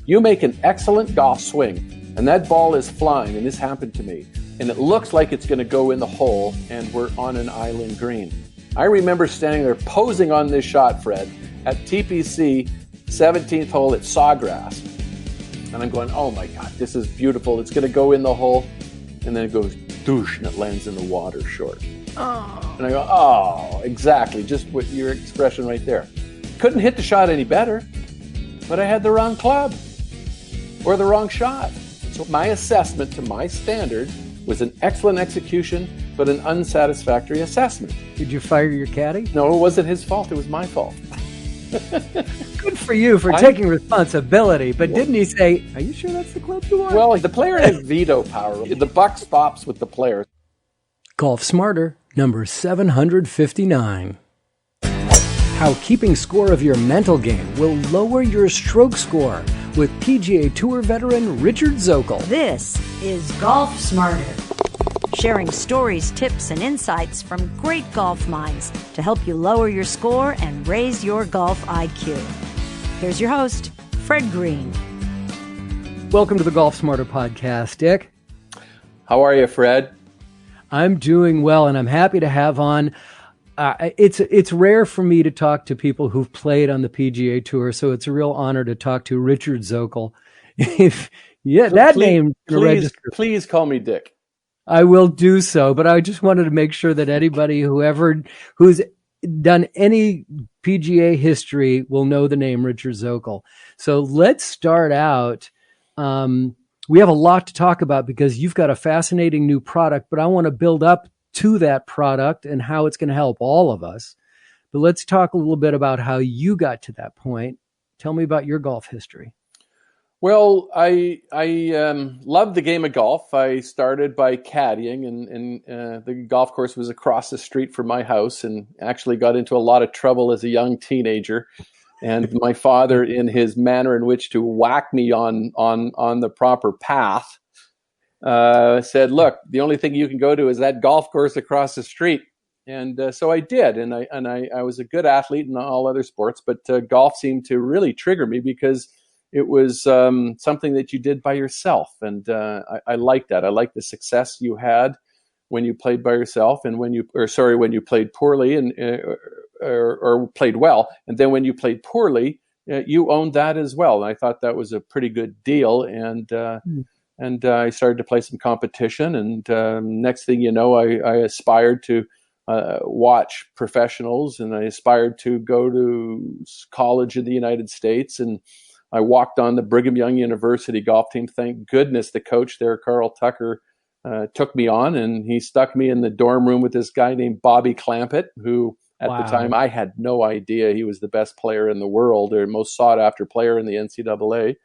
You make an excellent golf swing, and that ball is flying, and this happened to me, and it looks like it's going to go in the hole, and we're on an island green. I remember standing there posing on this shot, Fred, at TPC 17th hole at Sawgrass. And I'm going, oh my God, this is beautiful. It's going to go in the hole. And then it goes douche, and it lands in the water short. Oh. And I go, oh, exactly. Just what your expression right there. Couldn't hit the shot any better, but I had the wrong club or the wrong shot. So my assessment to my standard was an excellent execution, but an unsatisfactory assessment. Did you fire your caddy? No, it wasn't his fault. It was my fault. Good for you for taking responsibility. But didn't he say, are you sure that's the club you want? Well, the player has veto power. The buck stops with the player. Golf Smarter, number 759. How keeping score of your mental game will lower your stroke score with PGA Tour veteran Richard Zokol. This is Golf Smarter, sharing stories, tips, and insights from great golf minds to help you lower your score and raise your golf IQ. Here's your host, Fred Green. Welcome to the Golf Smarter podcast, Dick. How are you, Fred? I'm doing well, and I'm happy to have on. It's rare for me to talk to people who've played on the PGA Tour, so it's a real honor to talk to Richard Zokol. Name. Please call me Dick. I will do so, but I just wanted to make sure that anybody who's done any PGA history will know the name Richard Zokol. So let's start out. We have a lot to talk about because you've got a fascinating new product, but I want to build up to that product and how it's going to help all of us. But let's talk a little bit about how you got to that point. Tell me about your golf history. Well, I love the game of golf. I started by caddying, and the golf course was across the street from my house, and actually got into a lot of trouble as a young teenager. And my father, in his manner in which to whack me on the proper path, said, "Look, the only thing you can go to is that golf course across the street." And so I did, and I was a good athlete in all other sports, but golf seemed to really trigger me because it was something that you did by yourself, and I liked that. I liked the success you had when you played by yourself, and when you played poorly and or played well, and then when you played poorly, you owned that as well. And I thought that was a pretty good deal, and I started to play some competition, and next thing you know, I aspired to watch professionals, and I aspired to go to college in the United States, and I walked on the Brigham Young University golf team. Thank goodness the coach there, Carl Tucker, took me on, and he stuck me in the dorm room with this guy named Bobby Clampett, who at the time I had no idea he was the best player in the world or most sought after player in the NCAA.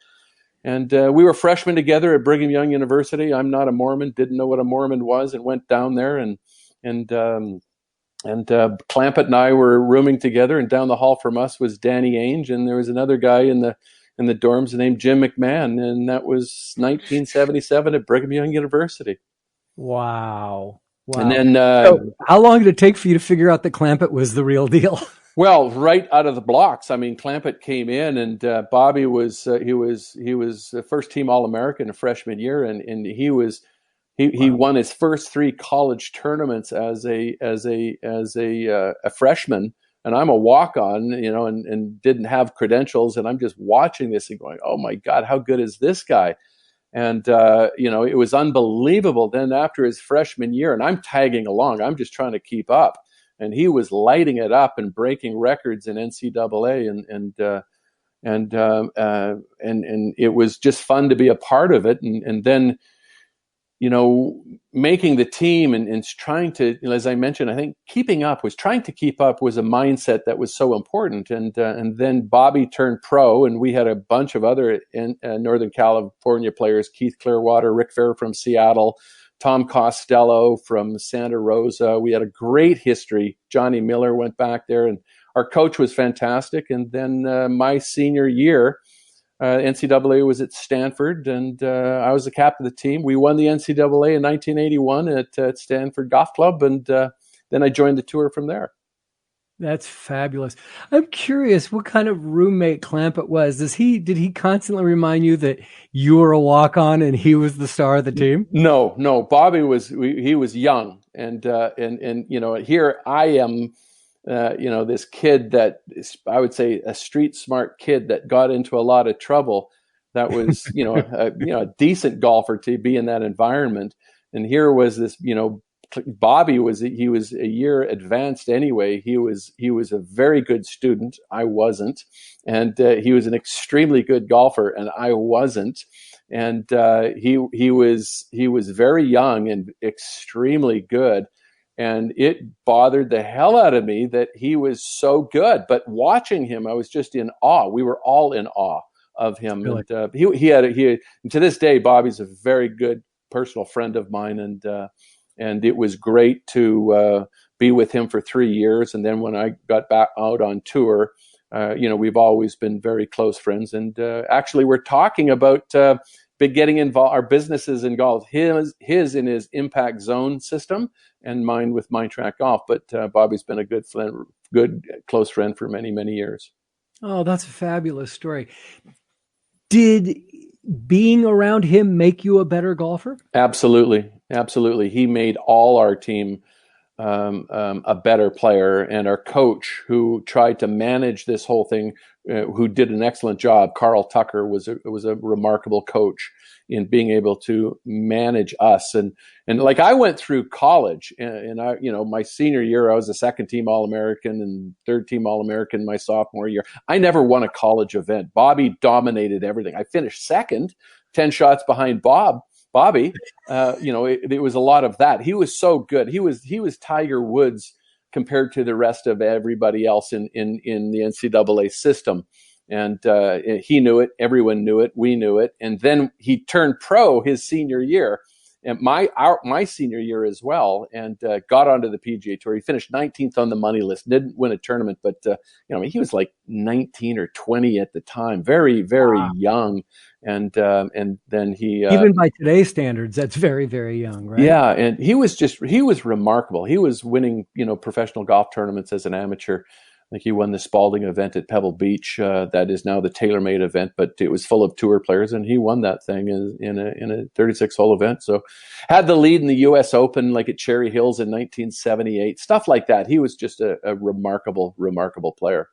And we were freshmen together at Brigham Young University. I'm not a Mormon, didn't know what a Mormon was, and went down there, and Clampett and I were rooming together, and down the hall from us was Danny Ainge, and there was another guy in the dorms named Jim McMahon, and that was 1977 at Brigham Young University. Wow. And then, so how long did it take for you to figure out that Clampett was the real deal? Well, right out of the blocks. I mean, Clampett came in, and Bobby was he was a first team All-American a freshman year, and he won his first 3 college tournaments as a freshman. And I'm a walk-on, and didn't have credentials, and I'm just watching this and going, "Oh my God, how good is this guy?" And it was unbelievable. Then after his freshman year, and I'm tagging along, I'm just trying to keep up, and he was lighting it up and breaking records in NCAA, and it was just fun to be a part of it, and then, making the team and trying to, as I mentioned, I think trying to keep up was a mindset that was so important. And then Bobby turned pro, and we had a bunch of other Northern California players: Keith Clearwater, Rick Fair from Seattle, Tom Costello from Santa Rosa. We had a great history. Johnny Miller went back there, and our coach was fantastic. And then my senior year, NCAA was at Stanford, and I was the captain of the team. We won the NCAA in 1981 at Stanford Golf Club, and then I joined the tour from there. That's fabulous. I'm curious what kind of roommate Clampett was. Did he constantly remind you that you were a walk-on and he was the star of the team? No, no. Bobby he was young, and here I am, this kid that is, I would say, a street smart kid that got into a lot of trouble. That was a decent golfer to be in that environment, and here was this Bobby was a year advanced anyway. He was a very good student. I wasn't, and he was an extremely good golfer, and I wasn't. And he was very young and extremely good, and it bothered the hell out of me that he was so good. But watching him, I was just in awe. We were all in awe of him, Really? and and to this day, Bobby's a very good personal friend of mine, and it was great to be with him for 3 years. And then when I got back out on tour, we've always been very close friends. And actually, we're talking about getting involved, our businesses in golf, his in his Impact Zone system, and mine with MindTrakGolf. But Bobby's been a good close friend for many, many years. Oh, that's a fabulous story. Did being around him make you a better golfer? Absolutely. Absolutely. He made all our team a better player, and our coach, who tried to manage this whole thing, who did an excellent job. Carl Tucker was a remarkable coach in being able to manage us. And like, I went through college, and I, my senior year, I was a second team All-American and third team All-American my sophomore year. I never won a college event. Bobby dominated everything. I finished second, 10 shots behind Bobby. It was a lot of that. He was so good. He was Tiger Woods compared to the rest of everybody else in the NCAA system. And he knew it. Everyone knew it. We knew it. And then he turned pro his senior year, and my senior year as well, and got onto the PGA Tour. He finished 19th on the money list. Didn't win a tournament, but he was like 19 or 20 at the time. Very, very young. And then he even by today's standards, that's very, very young, right? Yeah, and he was remarkable. He was winning professional golf tournaments as an amateur. I think he won the Spalding event at Pebble Beach. That is now the TaylorMade event, but it was full of tour players, and he won that thing in a 36-hole event. So had the lead in the U.S. Open, like at Cherry Hills in 1978, stuff like that. He was just a remarkable, remarkable player.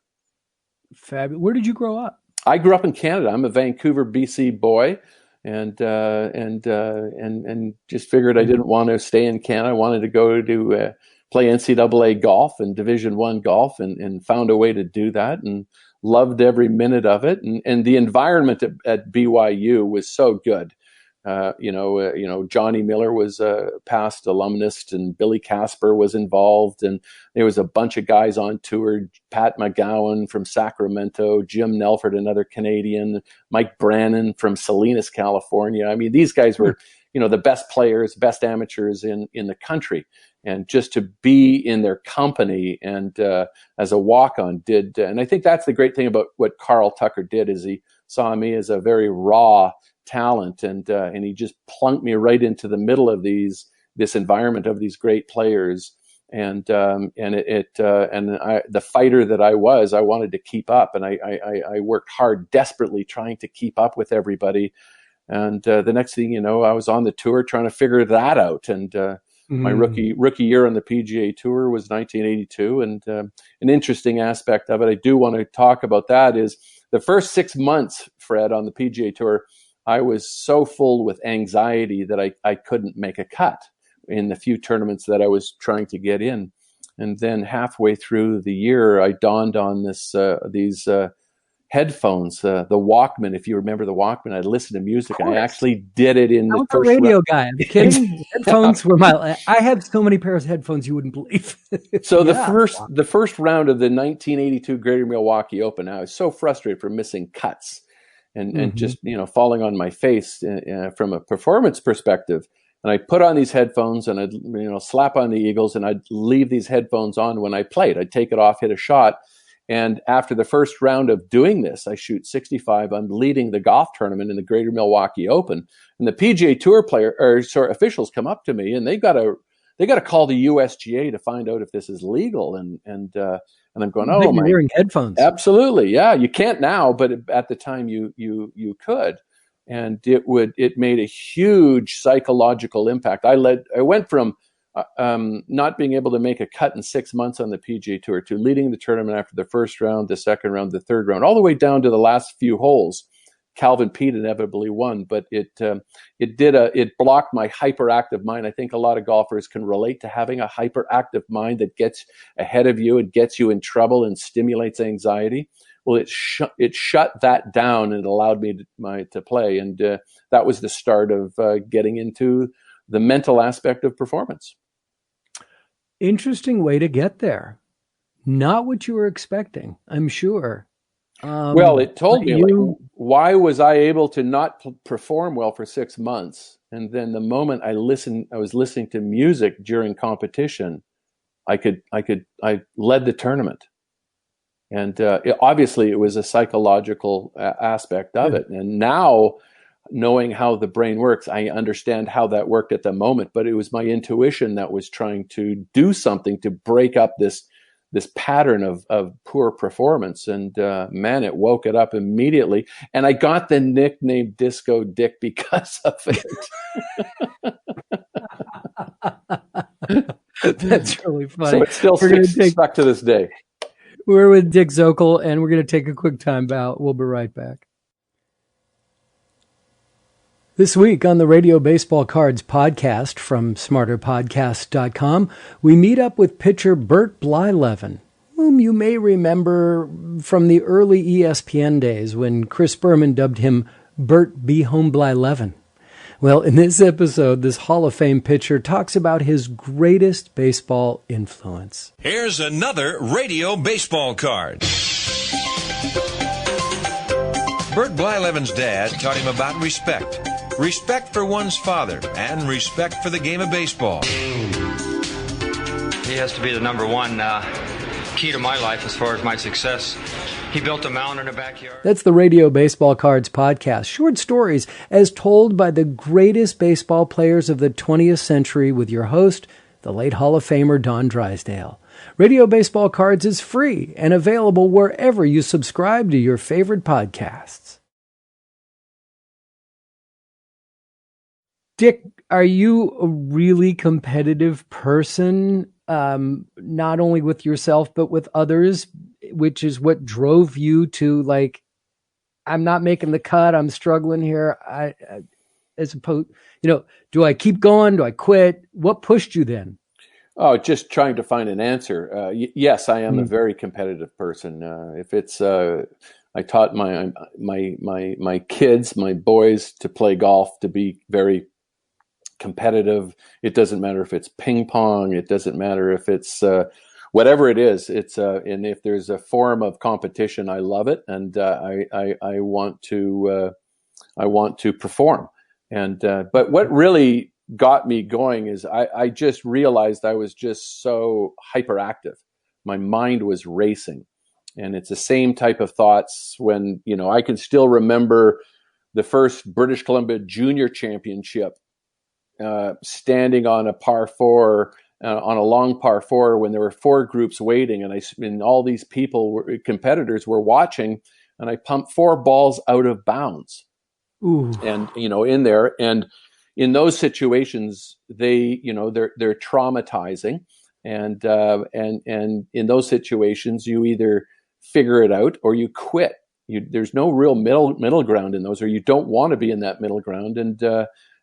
Fabulous. Where did you grow up? I grew up in Canada. I'm a Vancouver, BC boy, and just figured I didn't want to stay in Canada. I wanted to go to play NCAA golf and Division I golf, and found a way to do that, and loved every minute of it. And the environment at BYU was so good. Johnny Miller was a past alumnus, and Billy Casper was involved, and there was a bunch of guys on tour. Pat McGowan from Sacramento, Jim Nelford, another Canadian, Mike Brannon from Salinas, California. I mean, these guys were, the best players, best amateurs in the country. And just to be in their company and as a walk-on and I think that's the great thing about what Carl Tucker did, is he saw me as a very raw talent, and he just plunked me right into the middle of this environment of these great players, and the fighter that I was, I wanted to keep up, and I worked hard, desperately trying to keep up with everybody, and the next thing you know, I was on the tour trying to figure that out, and my rookie year on the PGA Tour was 1982, and an interesting aspect of it, I do want to talk about that, is the first 6 months, Fred, on the PGA Tour, I was so full with anxiety that I couldn't make a cut in the few tournaments that I was trying to get in. And then halfway through the year, I dawned on these headphones, the Walkman. If you remember the Walkman, I'd listen to music, and I actually did it in the first radio guy. Are you kidding? Headphones were I had so many pairs of headphones you wouldn't believe. So the first round of the 1982 Greater Milwaukee Open, I was so frustrated for missing cuts. And just, falling on my face from a performance perspective. And I put on these headphones, and I'd, slap on the Eagles, and I'd leave these headphones on when I played. I'd take it off, hit a shot. And after the first round of doing this, I shoot 65. I'm leading the golf tournament in the Greater Milwaukee Open. And the PGA Tour officials come up to me, and they got to call the USGA to find out if this is legal. And And I'm going, I think oh you're my, wearing headphones. absolutely. Yeah. You can't now, but at the time you could. And it made a huge psychological impact. I went from not being able to make a cut in 6 months on the PGA Tour to leading the tournament after the first round, the second round, the third round, all the way down to the last few holes. Calvin Peete inevitably won, but it blocked my hyperactive mind. I think a lot of golfers can relate to having a hyperactive mind that gets ahead of you and gets you in trouble and stimulates anxiety. Well, it shut that down and it allowed me to play, and that was the start of getting into the mental aspect of performance. Interesting way to get there. Not what you were expecting, I'm sure. Well, it told me, like, why was I able to not perform well for 6 months? And then the moment I was listening to music during competition, I led the tournament. And obviously it was a psychological aspect of it. And now, knowing how the brain works, I understand how that worked at the moment, but it was my intuition that was trying to do something to break up this pattern of poor performance. And man, it woke it up immediately. And I got the nickname Disco Dick because of it. That's really funny. So it still stuck to this day. We're with Dick Zokol, and we're going to take a quick time out. We'll be right back. This week on the Radio Baseball Cards podcast from smarterpodcast.com, we meet up with pitcher Bert Blyleven, whom you may remember from the early ESPN days when Chris Berman dubbed him Bert B. Home Blyleven. Well, in this episode, this Hall of Fame pitcher talks about his greatest baseball influence. Here's another Radio Baseball Card. Bert Blyleven's dad taught him about respect. Respect for one's father and respect for the game of baseball. He has to be the number one key to my life as far as my success. He built a mound in the backyard. That's the Radio Baseball Cards podcast. Short stories as told by the greatest baseball players of the 20th century with your host, the late Hall of Famer Don Drysdale. Radio Baseball Cards is free and available wherever you subscribe to your favorite podcasts. Dick, are you a really competitive person, not only with yourself, but with others, which is what drove you to, like, I'm not making the cut, I'm struggling here, as opposed, do I keep going? Do I quit? What pushed you then? Oh, just trying to find an answer. Yes, I am a very competitive person. If it's, I taught my kids, my boys, to play golf, to be very competitive. It doesn't matter if it's ping pong. It doesn't matter if it's whatever it is. It's and if there's a form of competition, I love it, and I want to perform. And but what really got me going is I just realized I was just so hyperactive. My mind was racing, and it's the same type of thoughts when I can still remember the first British Columbia Junior Championship. Standing on a par four, on a long par four, when there were four groups waiting, and all these competitors were watching, and I pumped four balls out of bounds. Ooh. And in there, and in those situations, they're traumatizing, and in those situations, you either figure it out or you quit. There's no real middle ground in those, or you don't want to be in that middle ground, and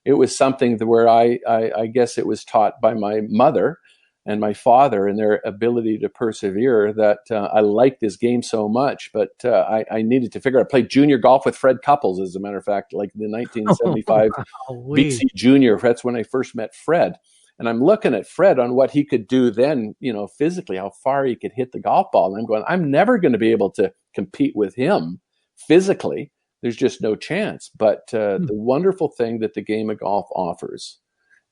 it was something where I guess it was taught by my mother and my father and their ability to persevere that I liked this game so much, but I needed to figure out. I played junior golf with Fred Couples, as a matter of fact, like the 1975 BC Junior. That's when I first met Fred. And I'm looking at Fred on what he could do then, physically, how far he could hit the golf ball. And I'm going, I'm never going to be able to compete with him physically. There's just no chance. But the wonderful thing that the game of golf offers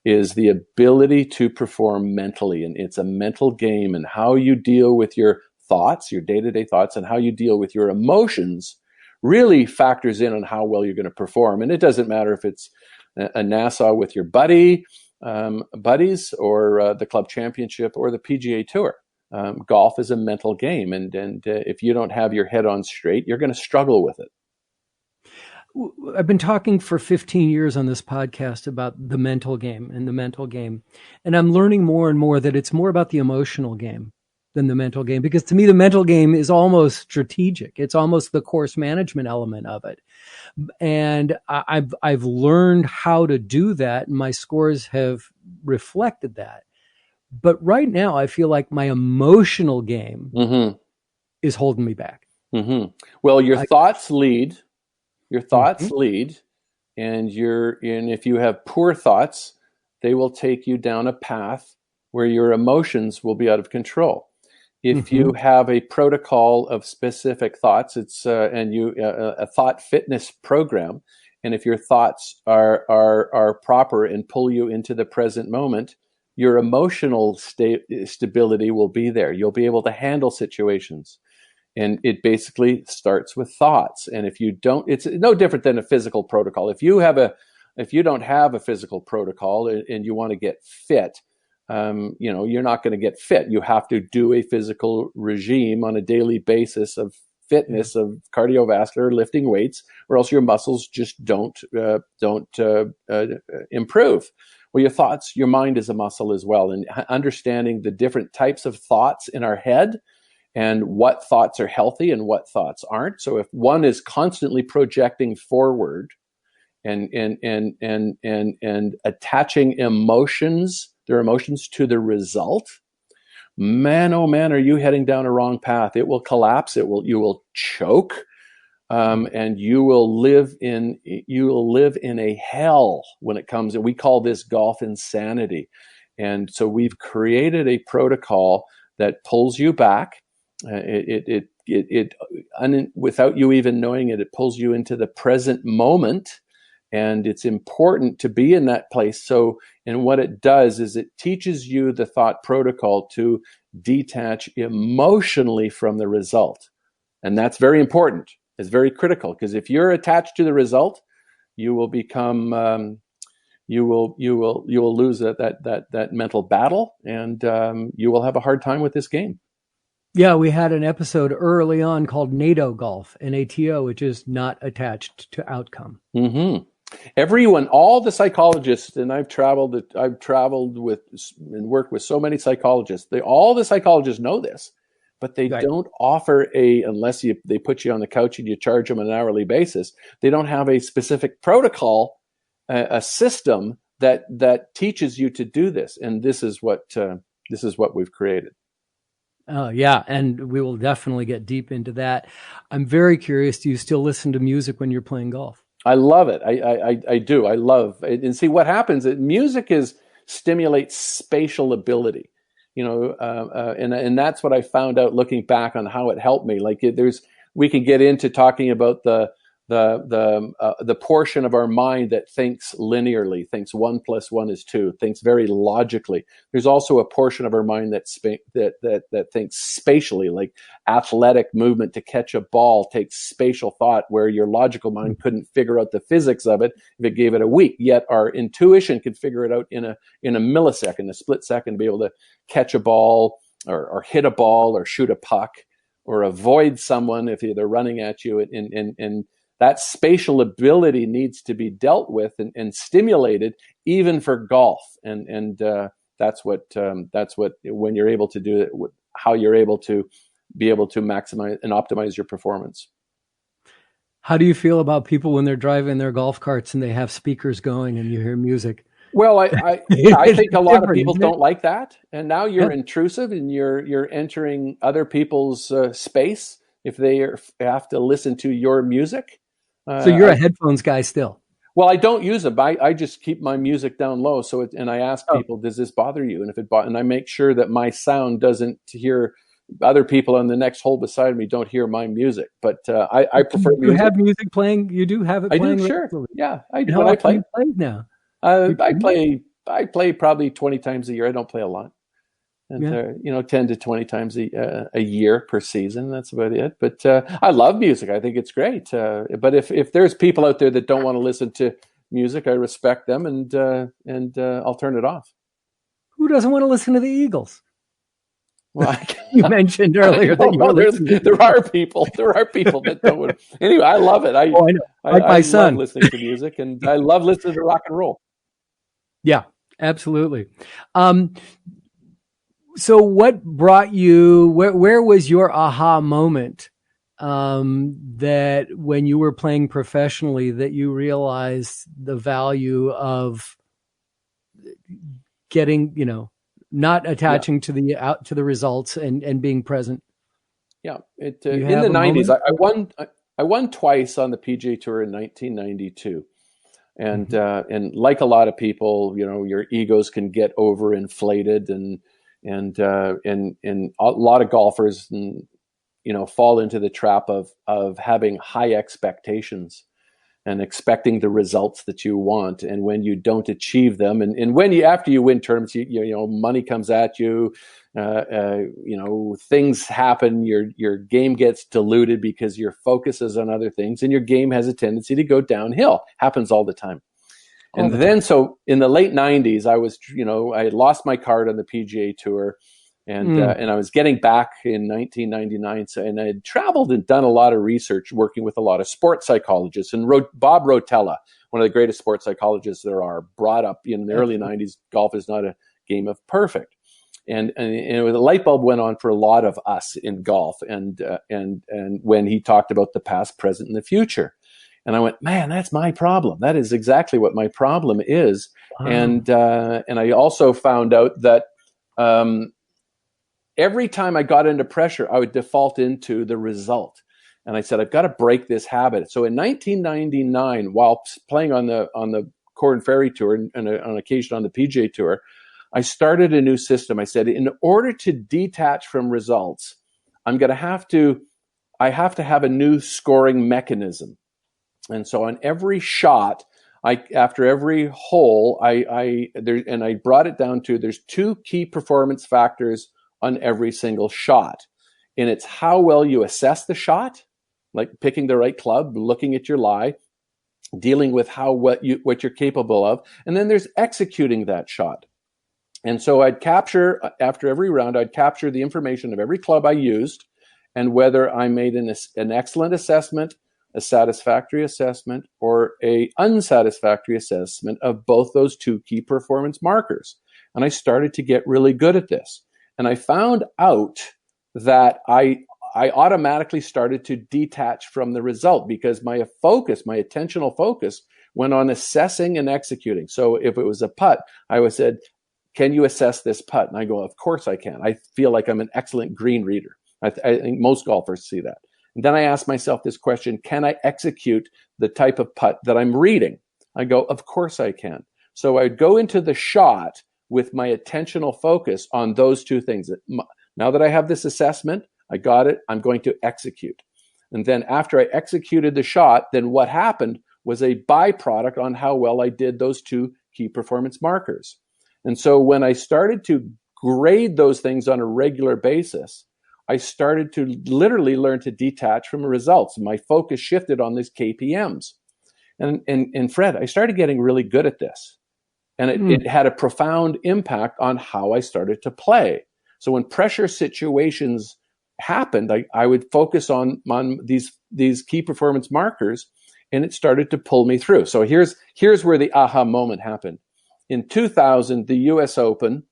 is the ability to perform mentally. And it's a mental game, and how you deal with your thoughts, your day-to-day thoughts, and how you deal with your emotions really factors in on how well you're going to perform. And it doesn't matter if it's a Nassau with your buddies, or the club championship, or the PGA Tour. golf is a mental game, and if you don't have your head on straight, you're going to struggle with it. I've been talking for 15 years on this podcast about the mental game, and I'm learning more and more that it's more about the emotional game than the mental game, because to me the mental game is almost strategic. It's almost the course management element of it, and I've learned how to do that, and my scores have reflected that. But right now I feel like my emotional game is holding me back. Well, your thoughts lead. Your thoughts lead, and if you have poor thoughts, they will take you down a path where your emotions will be out of control. If you have a protocol of specific thoughts, it's a thought fitness program, and if your thoughts are proper and pull you into the present moment, your emotional stability will be there. You'll be able to handle situations. And it basically starts with thoughts. And if you don't, it's no different than a physical protocol. If you don't have a physical protocol and you want to get fit, you're not going to get fit. You have to do a physical regime on a daily basis of fitness, of cardiovascular, lifting weights, or else your muscles just don't improve. Well, your thoughts, your mind is a muscle as well. And understanding the different types of thoughts in our head, and what thoughts are healthy and what thoughts aren't. So if one is constantly projecting forward and attaching their emotions to the result, man, oh man, are you heading down a wrong path? It will collapse. You will choke, and you will live in a hell when it comes. And we call this golf insanity. And so we've created a protocol that pulls you back. Without you even knowing it, it pulls you into the present moment, and it's important to be in that place. So, and what it does is it teaches you the thought protocol to detach emotionally from the result, and that's very important. It's very critical, because if you're attached to the result, you will become you will lose that mental battle, and you will have a hard time with this game. Yeah, we had an episode early on called NATO Golf, NATO, which is not attached to outcome. Everyone, all the psychologists, and I've traveled with and worked with so many psychologists. All the psychologists know this, but they don't offer unless they put you on the couch and you charge them on an hourly basis. They don't have a specific protocol, a system that teaches you to do this, and this is what we've created. Oh, yeah. And we will definitely get deep into that. I'm very curious. Do you still listen to music when you're playing golf? I love it. I do. I love it. And see what happens. Music stimulates spatial ability, and that's what I found out looking back on how it helped me. Like we can get into talking about the portion of our mind that thinks linearly, thinks 1 + 1 is 2, thinks very logically. There's also a portion of our mind that thinks spatially, like athletic movement to catch a ball takes spatial thought, where your logical mind couldn't figure out the physics of it if it gave it a week. Yet our intuition could figure it out in a millisecond, a split second, to be able to catch a ball or hit a ball or shoot a puck or avoid someone if they're running at you, and that spatial ability needs to be dealt with and stimulated, even for golf. And that's what when you're able to do it, how you're able to be able to maximize and optimize your performance. How do you feel about people when they're driving their golf carts and they have speakers going and you hear music? Well, I think a lot of people don't like that, and now you're intrusive and you're entering other people's space if they have to listen to your music. So you're a headphones guy still? Well, I don't use them. I just keep my music down low. And I ask people, does this bother you? And and I make sure that my sound doesn't hear other people on the next hole beside me don't hear my music. But I prefer music. You have music playing? You do have it playing? I do, sure. Regularly. Yeah, I do. How often do you play now? I play probably 20 times a year. I don't play a lot. And 10 to 20 times a year per season. That's about it. But I love music. I think it's great. But if there's people out there that don't want to listen to music, I respect them, and I'll turn it off. Who doesn't want to listen to the Eagles? Well, You mentioned earlier that you were listening. there are people that don't. Anyway, I love it. I know. Like my son. love listening to music, and I love listening to rock and roll. Yeah, absolutely. So what brought you, where was your aha moment that when you were playing professionally that you realized the value of getting, not attaching to the results and being present? Yeah, in the 90s, I won twice on the PGA Tour in 1992. And and like a lot of people, your egos can get overinflated, and a lot of golfers, fall into the trap of having high expectations and expecting the results that you want. And when you don't achieve them, and when after you win tournaments, money comes at you, things happen, your game gets diluted because your focus is on other things, and your game has a tendency to go downhill. Happens all the time. So in the late 90s, I had lost my card on the PGA Tour, and I was getting back in 1999. And I had traveled and done a lot of research, working with a lot of sports psychologists. And Bob Rotella, one of the greatest sports psychologists there are, brought up in the early 90s, golf is not a game of perfect. And the light bulb went on for a lot of us in golf. And when he talked about the past, present, and the future. And I went, man, that's my problem. That is exactly what my problem is. Wow. And I also found out that every time I got into pressure, I would default into the result. And I said, I've got to break this habit. So in 1999, while playing on the Corn Ferry Tour and on occasion on the PGA Tour, I started a new system. I said, in order to detach from results, I have to have a new scoring mechanism. And so on every shot, after every hole, I brought it down to, there's 2 key performance factors on every single shot. And it's how well you assess the shot, like picking the right club, looking at your lie, dealing with what you're capable of. And then there's executing that shot. And so after every round, I'd capture the information of every club I used and whether I made an excellent assessment, a satisfactory assessment, or a unsatisfactory assessment of both those 2 key performance markers. And I started to get really good at this. And I found out that I automatically started to detach from the result because my attentional focus went on assessing and executing. So if it was a putt, I would said, can you assess this putt? And I go, of course I can. I feel like I'm an excellent green reader. I think most golfers see that. And then I ask myself this question, can I execute the type of putt that I'm reading? I go, of course I can. So I'd go into the shot with my attentional focus on those 2 things. Now that I have this assessment, I got it, I'm going to execute. And then after I executed the shot, then what happened was a byproduct on how well I did those 2 key performance markers. And so when I started to grade those things on a regular basis, I started to literally learn to detach from the results. My focus shifted on these KPMs. And Fred, I started getting really good at this. And it had a profound impact on how I started to play. So when pressure situations happened, I would focus on these key performance markers, and it started to pull me through. So here's where the aha moment happened. In 2000, the US Open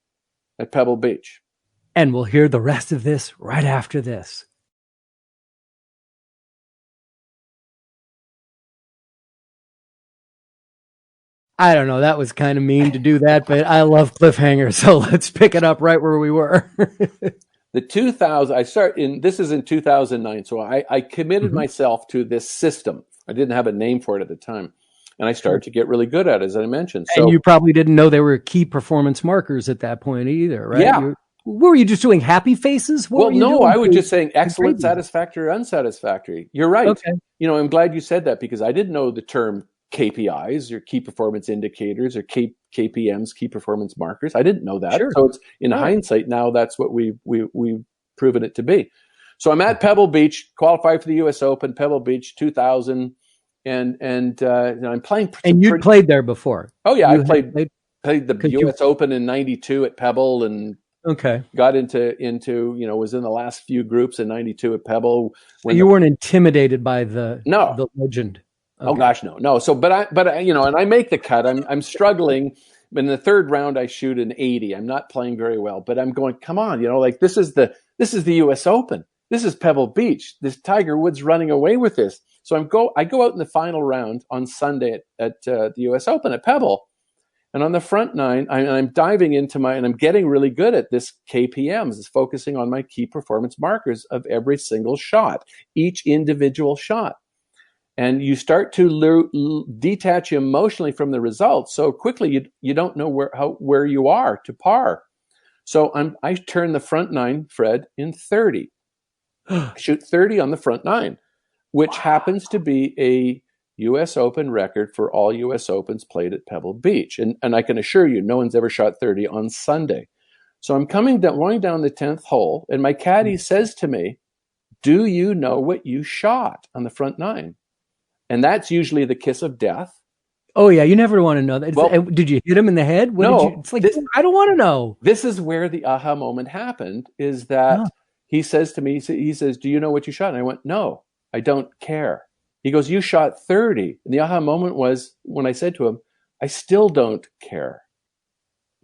at Pebble Beach. And we'll hear the rest of this right after this. I don't know. That was kind of mean to do that, but I love cliffhangers. So let's pick it up right where we were. The 2000, this is in 2009. So I committed myself to this system. I didn't have a name for it at the time. And I started to get really good at it, as I mentioned. So, and you probably didn't know there were key performance markers at that point either, right? Yeah. Were you just doing happy faces? Well, no, I was just saying excellent, satisfactory, or unsatisfactory. You're right. Okay. I'm glad you said that because I didn't know the term KPIs or key performance indicators or KPMs, key performance markers. I didn't know that. Sure. So it's in hindsight now that's what we've proven it to be. So I'm at Pebble Beach, qualified for the US Open, Pebble Beach 2000, and I'm playing. And you played there before? Oh yeah, I played the US Open in '92 at Pebble, and Okay. got into was in the last few groups in '92 at Pebble. So you weren't intimidated by the No. legend. Oh Okay. gosh, no. So, but I, and I make the cut. I'm struggling. In the third round, I shoot an 80. I'm not playing very well, but I'm going, come on, like this is the U.S. Open. This is Pebble Beach. This Tiger Woods running away with this. So I go out in the final round on Sunday at the U.S. Open at Pebble, and on the front nine, I'm diving into and I'm getting really good at this KPMs, is focusing on my key performance markers of every single shot, each individual shot. And you start to detach emotionally from the results so quickly you don't know where you are to par. So I turn the front nine, Fred, in 30. I shoot 30 on the front nine, which happens to be a U.S. Open record for all U.S. Opens played at Pebble Beach. And I can assure you, no one's ever shot 30 on Sunday. So I'm going down the 10th hole, and my caddy says to me, "Do you know what you shot on the front nine?" And that's usually the kiss of death. Oh yeah, you never want to know that. Well, did you hit him in the head? No. It's like, I don't want to know. This is where the aha moment happened, is that he says to me, he says, "Do you know what you shot?" And I went, "No, I don't care." He goes, "You shot 30. And the aha moment was when I said to him, "I still don't care."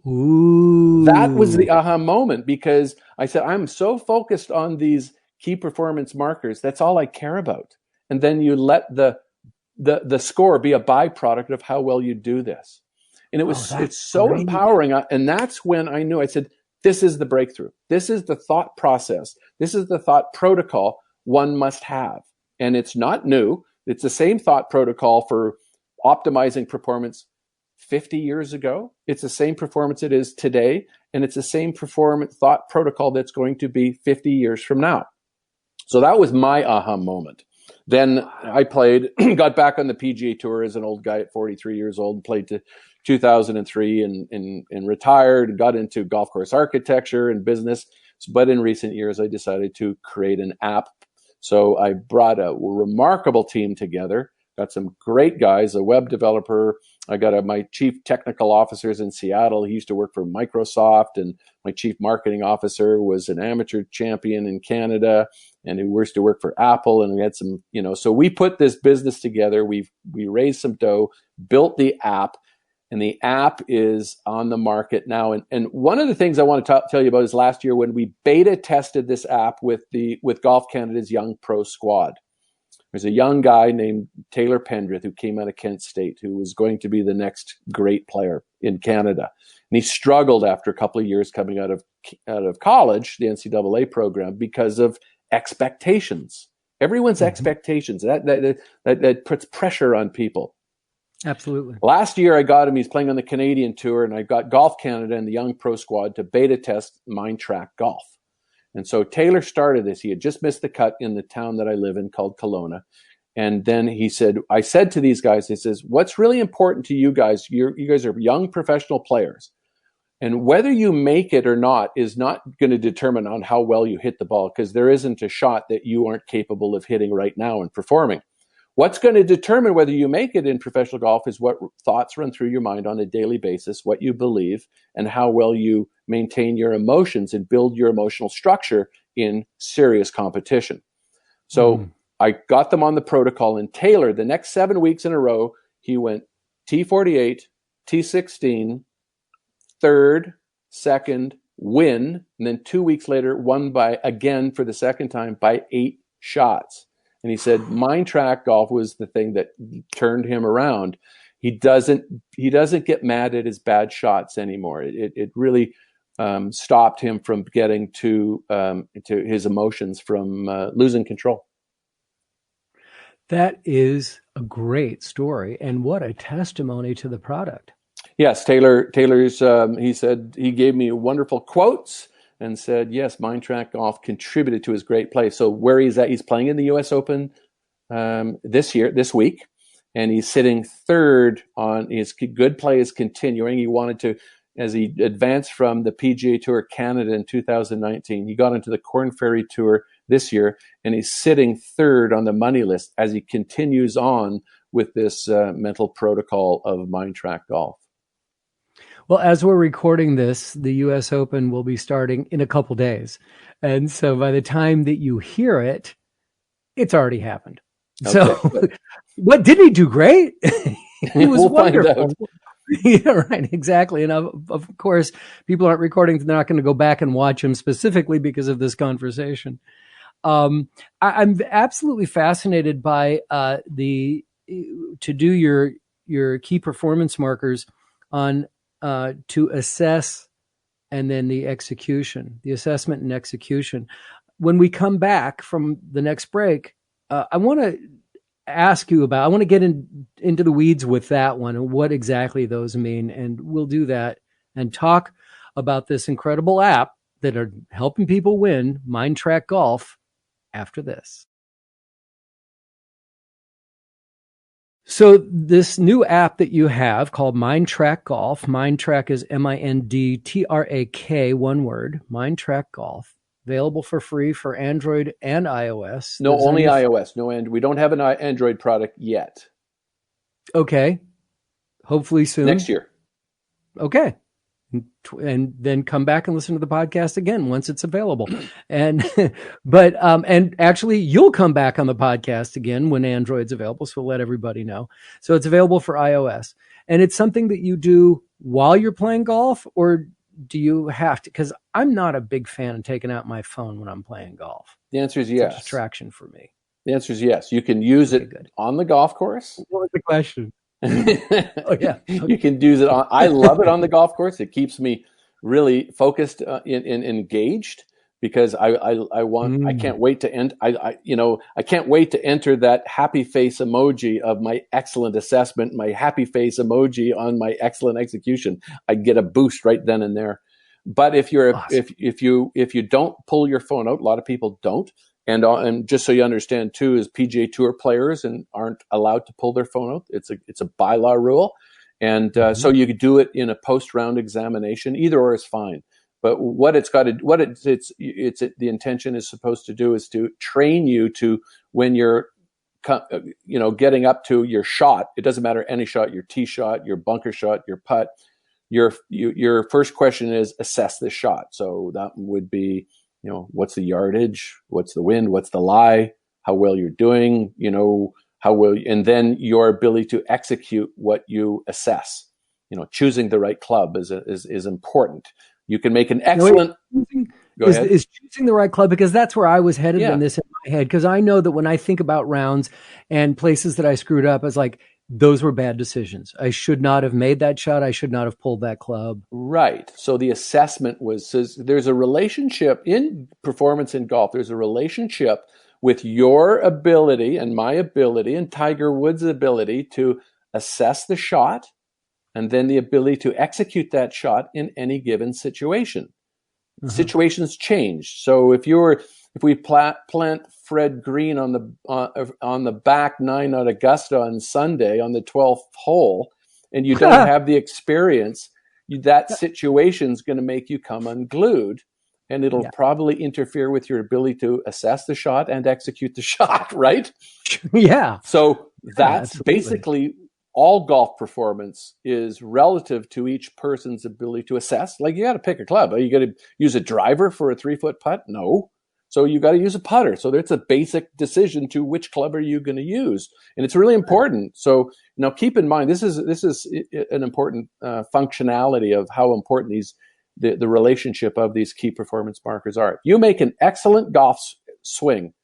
Ooh. That was the aha moment, because I said, I'm so focused on these key performance markers. That's all I care about. And then you let the score be a byproduct of how well you do this. And it's so great. empowering. And that's when I knew, I said, this is the breakthrough. This is the thought process. This is the thought protocol one must have. And it's not new. It's the same thought protocol for optimizing performance 50 years ago. It's the same performance it is today. And it's the same performance thought protocol that's going to be 50 years from now. So that was my aha moment. Then I played, got back on the PGA Tour as an old guy at 43 years old, played to 2003 and retired, and got into golf course architecture and business. But in recent years, I decided to create an app. So I brought a remarkable team together, got some great guys, a web developer. I got my chief technical officers in Seattle. He used to work for Microsoft, and my chief marketing officer was an amateur champion in Canada, and he used to work for Apple. And we had some, so we put this business together. We raised some dough, built the app, and the app is on the market now. And one of the things I want to tell you about is last year when we beta tested this app with Golf Canada's Young Pro Squad. There's a young guy named Taylor Pendrith who came out of Kent State, who was going to be the next great player in Canada. And he struggled after a couple of years coming out of college, the NCAA program, because of expectations. Everyone's expectations. That puts pressure on people. Absolutely. Last year, I got him. He's playing on the Canadian Tour, and I got Golf Canada and the Young Pro Squad to beta test MindTrakGolf. And so Taylor started this. He had just missed the cut in the town that I live in called Kelowna. And then I said to these guys, he says, what's really important to you guys, you guys are young professional players. And whether you make it or not is not going to determine on how well you hit the ball, because there isn't a shot that you aren't capable of hitting right now and performing. What's going to determine whether you make it in professional golf is what thoughts run through your mind on a daily basis, what you believe, and how well you maintain your emotions and build your emotional structure in serious competition. So I got them on the protocol, and Taylor, the next 7 weeks in a row, he went T48, T16, third, second, win, and then 2 weeks later, won by, again for the second time, by 8 shots. And he said MindTrakGolf was the thing that turned him around. He doesn't get mad at his bad shots anymore. It really stopped him from getting to his emotions, from losing control. That is a great story, and what a testimony to the product. Yes, Taylor's. He said he gave me wonderful quotes and said, yes, MindTrakGolf contributed to his great play. So where he's at, he's playing in the U.S. Open this week, and he's sitting third on his good play is continuing. He wanted to, as he advanced from the PGA Tour Canada in 2019, he got into the Corn Ferry Tour this year, and he's sitting third on the money list as he continues on with this mental protocol of MindTrakGolf. Well, as we're recording this, the U.S. Open will be starting in a couple days. And so by the time that you hear it, it's already happened. So what did he do? Great. He was We'll wonderful. find out. Yeah, right. Exactly. And of course, people aren't recording. They're not going to go back and watch him specifically because of this conversation. I'm absolutely fascinated by to do your key performance markers on to assess and then the assessment and execution. When we come back from the next break, I want to ask you about, I want to get into the weeds with that one and what exactly those mean. And we'll do that and talk about this incredible app that are helping people win, MindTrakGolf, after this. So this new app that you have called MindTrakGolf, MindTrak is MindTrak, one word, MindTrakGolf, available for free for Android and iOS. No, only iOS. No, and we don't have an Android product yet. Okay. Hopefully soon. Next year. Okay. And then come back and listen to the podcast again once it's available. And and actually you'll come back on the podcast again when Android's available, so we'll let everybody know. So it's available for iOS. And it's something that you do while you're playing golf, or do you have to? Because I'm not a big fan of taking out my phone when I'm playing golf. The answer is yes. It's a distraction for me. The answer is yes. You can use it on the golf course. What was the question? Oh yeah, you can do it on. I love it on the golf course. It keeps me really focused and engaged because I want. I can't wait to end. I can't wait to enter that happy face emoji of my excellent assessment, my happy face emoji on my excellent execution. I get a boost right then and there. But if you're awesome. if you don't pull your phone out, a lot of people don't. And just so you understand too, is PGA Tour players and aren't allowed to pull their phone out. It's a bylaw rule, and so you could do it in a post-round examination. Either or is fine. But the intention is supposed to do is to train you to, when you're getting up to your shot. It doesn't matter any shot, your tee shot, your bunker shot, your putt. Your first question is assess this shot. So that would be, what's the yardage? What's the wind? What's the lie? How well you're doing? And then your ability to execute what you assess. Choosing the right club is important. You can make an excellent. Is choosing the right club, because that's where I was headed in this in my head. Because I know that when I think about rounds and places that I screwed up, I was like, those were bad decisions. I should not have made that shot. I should not have pulled that club. Right. So the assessment says there's a relationship in performance in golf. There's a relationship with your ability and my ability and Tiger Woods' ability to assess the shot, and then the ability to execute that shot in any given situation. Situations change. So if we plant Fred Green on the back 9 at Augusta on Sunday on the 12th hole, and you don't have the experience, that situation's going to make you come unglued, and it'll probably interfere with your ability to assess the shot and execute the shot, right? Yeah. So that's basically all golf performance is relative to each person's ability to assess. Like, you got to pick a club. Are you going to use a driver for a 3-foot putt? No. So you got to use a putter. So there's a basic decision to which club are you going to use, and it's really important. So now keep in mind, this is an important functionality of how important the relationship of these key performance markers are. You make an excellent golf swing,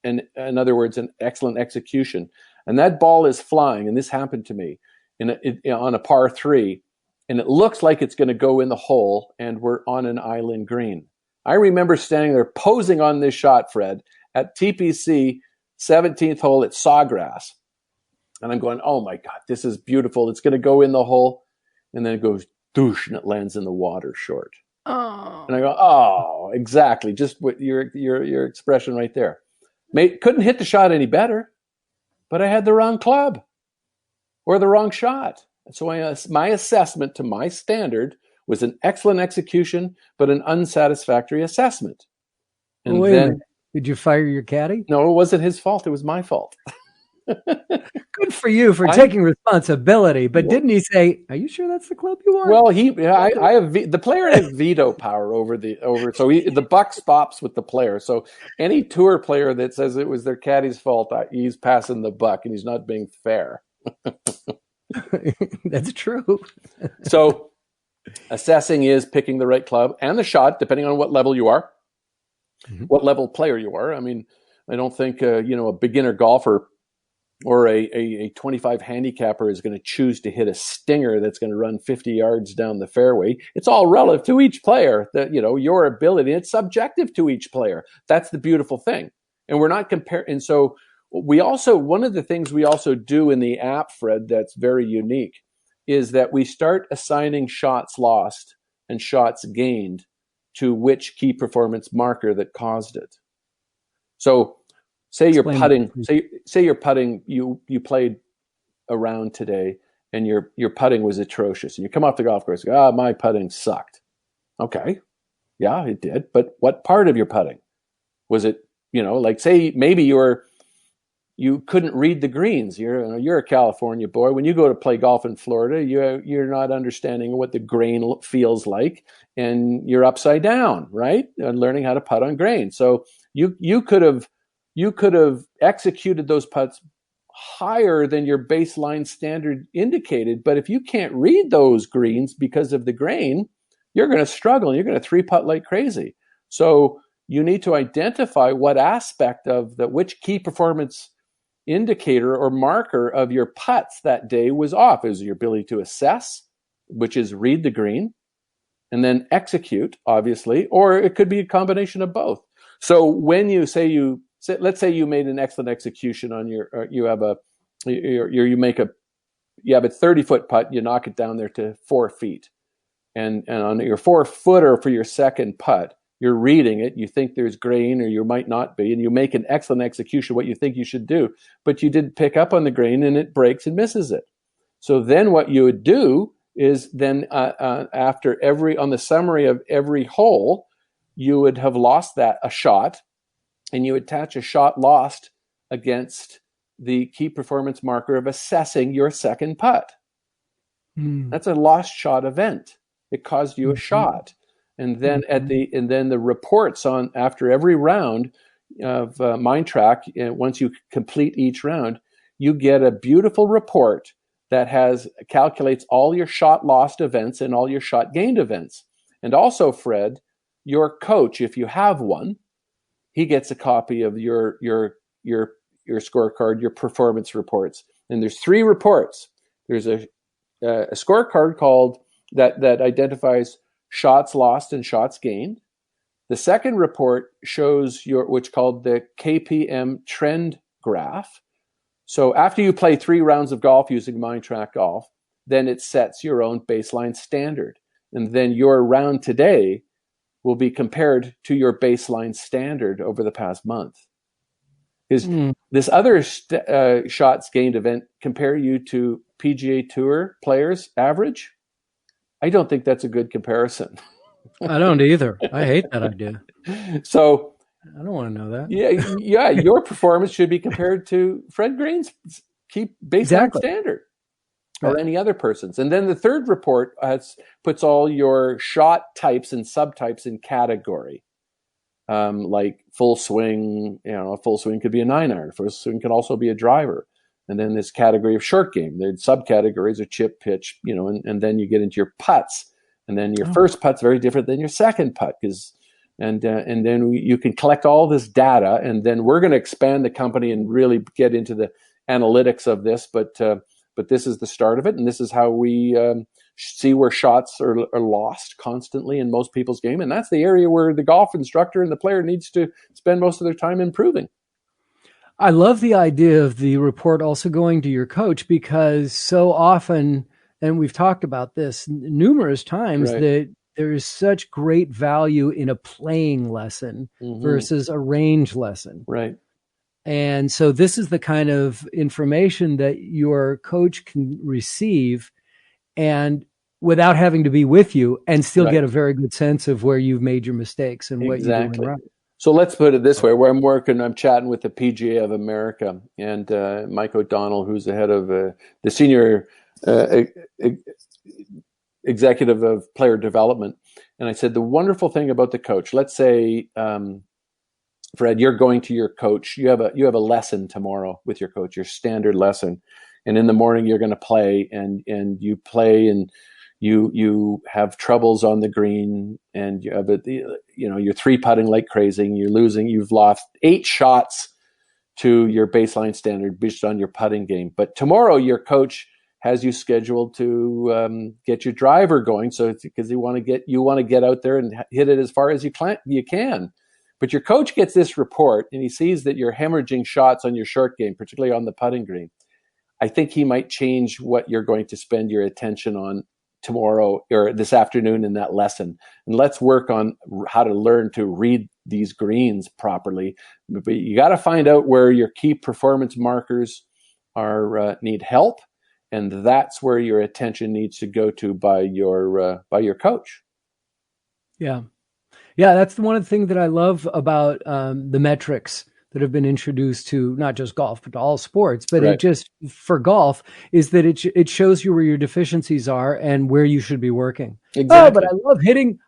and in other words, an excellent execution, and that ball is flying. And this happened to me on a par 3, and it looks like it's going to go in the hole, and we're on an island green. I remember standing there posing on this shot, Fred, at TPC 17th hole at Sawgrass. And I'm going, oh my God, this is beautiful. It's going to go in the hole. And then it goes doosh, and it lands in the water short. Oh. And I go, oh, exactly. Just what your expression right there. Couldn't hit the shot any better, but I had the wrong club or the wrong shot. And so my assessment to my standard was an excellent execution, but an unsatisfactory assessment. And wait a minute. Did you fire your caddy? No, it wasn't his fault. It was my fault. Good for you for taking responsibility. But didn't he say, "Are you sure that's the club you want?" Well, I have the player has veto power over so the buck stops with the player. So any tour player that says it was their caddy's fault, he's passing the buck and he's not being fair. That's true. So assessing is picking the right club and the shot, depending on what level you are, what level player you are. I mean, I don't think a beginner golfer or a 25 handicapper is going to choose to hit a stinger that's going to run 50 yards down the fairway. It's all relative to each player, that your ability. It's subjective to each player. That's the beautiful thing. And we're not comparing. And so one of the things we also do in the app, Fred, that's very unique is that we start assigning shots lost and shots gained to which key performance marker that caused it. So say you're putting, you played a round today and your putting was atrocious and you come off the golf course and go, my putting sucked. Okay. Yeah, it did. But what part of your putting? Was it, like say maybe you couldn't read the greens. You're a California boy. When you go to play golf in Florida, you're not understanding what the grain feels like and you're upside down, right? And learning how to putt on grain. So you could have executed those putts higher than your baseline standard indicated. But if you can't read those greens because of the grain, you're going to struggle and you're going to 3-putt like crazy. So you need to identify what aspect of which key performance indicator or marker of your putts that day was off. Is your ability to assess, which is read the green, and then execute, obviously, or it could be a combination of both. So when you let's say you made an excellent execution on you have a 30-foot putt, you knock it down there to 4 feet. And on your 4-footer for your second putt, you're reading it, you think there's grain or you might not be, and you make an excellent execution, what you think you should do, but you didn't pick up on the grain and it breaks and misses it. So then what you would do is then after on the summary of every hole, you would have lost a shot, and you attach a shot lost against the key performance marker of assessing your second putt. That's a lost shot event. It caused you a shot. And then the reports on after every round of MindTrak, once you complete each round, you get a beautiful report that calculates all your shot lost events and all your shot gained events. And also, Fred, your coach, if you have one, he gets a copy of your scorecard, your performance reports. And there's 3 reports. There's a scorecard called that identifies shots lost and shots gained. The second report shows what's called the KPM trend graph. So after you play 3 rounds of golf using MindTrakGolf, then it sets your own baseline standard. And then your round today will be compared to your baseline standard over the past month. Is this other shots gained event compare you to PGA Tour players average? I don't think that's a good comparison. I don't either. I hate that idea. So I don't want to know that. Yeah. Your performance should be compared to Fred Green's baseline standard, or any other person's. And then the third report puts all your shot types and subtypes in category. Like full swing, a full swing could be a 9-iron. Full swing could also be a driver. And then this category of short game, the subcategories are chip, pitch, and then you get into your putts. And then your first putt's very different than your second putt, and then you can collect all this data. And then we're going to expand the company and really get into the analytics of this. But this is the start of it, and this is how we see where shots are lost constantly in most people's game. And that's the area where the golf instructor and the player needs to spend most of their time improving. I love the idea of the report also going to your coach, because so often, and we've talked about this numerous times, that there is such great value in a playing lesson versus a range lesson. Right. And so this is the kind of information that your coach can receive and without having to be with you and still get a very good sense of where you've made your mistakes and what you're doing right. So let's put it this way: where I'm chatting with the PGA of America and Mike O'Donnell, who's the head of the senior executive of player development. And I said, the wonderful thing about the coach, let's say, Fred, you're going to your coach. You have a lesson tomorrow with your coach, your standard lesson. And in the morning you're going to play and you play and you have troubles on the green and you have you're 3-putting like crazy and you're losing. You've lost 8 shots to your baseline standard based on your putting game. But tomorrow your coach has you scheduled to get your driver going. So it's because you want to get out there and hit it as far as you can. But your coach gets this report and he sees that you're hemorrhaging shots on your short game, particularly on the putting green. I think he might change what you're going to spend your attention on tomorrow or this afternoon in that lesson. And let's work on how to learn to read these greens properly. But you got to find out where your key performance markers need help. And that's where your attention needs to go to by your coach. Yeah. Yeah, that's one of the things that I love about the metrics that have been introduced to not just golf, but to all sports. But Right. it just, for golf, is that it shows you where your deficiencies are and where you should be working. Exactly. Oh, but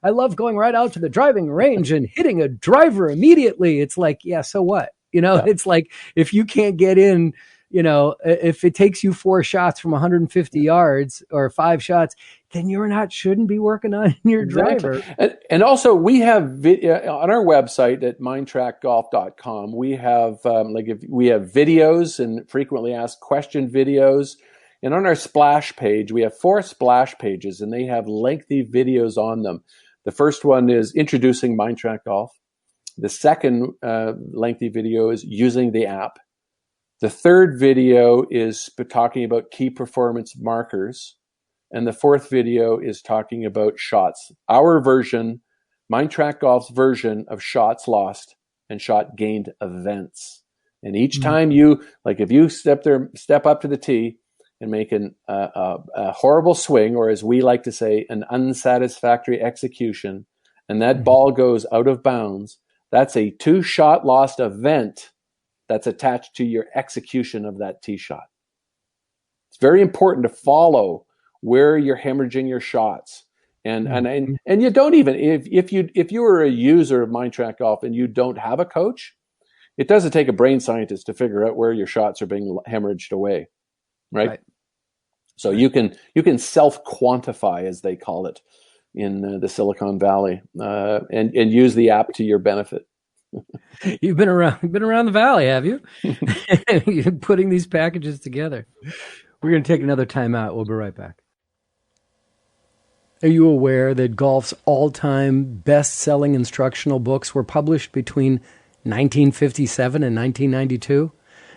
I love going right out to the driving range and hitting a driver immediately. It's like, yeah, so what? Yeah. It's like, if you can't get in, if it takes you 4 shots from 150 yards or 5 shots, then shouldn't be working on your driver. And also we have on our website at MindTrakGolf.com, we have we have videos and frequently asked question videos. And on our splash page, we have 4 splash pages and they have lengthy videos on them. The first one is introducing MindTrakGolf. The second lengthy video is using the app. The third video is talking about key performance markers. And the 4th video is talking about shots. Our version, MindTrakGolf's version of shots lost and shot gained events. And each time if you step up to the tee and make a horrible swing, or as we like to say, an unsatisfactory execution, and that ball goes out of bounds, that's a 2-shot lost event that's attached to your execution of that tee shot. It's very important to follow where you're hemorrhaging your shots. And you don't even, if you were a user of MindTrakGolf and you don't have a coach, it doesn't take a brain scientist to figure out where your shots are being hemorrhaged away. Right? So you can self-quantify, as they call it in the Silicon Valley, and use the app to your benefit. You've been around the valley, have you? You're putting these packages together. We're going to take another time out. We'll be right back. Are you aware that golf's all-time best-selling instructional books were published between 1957 and 1992?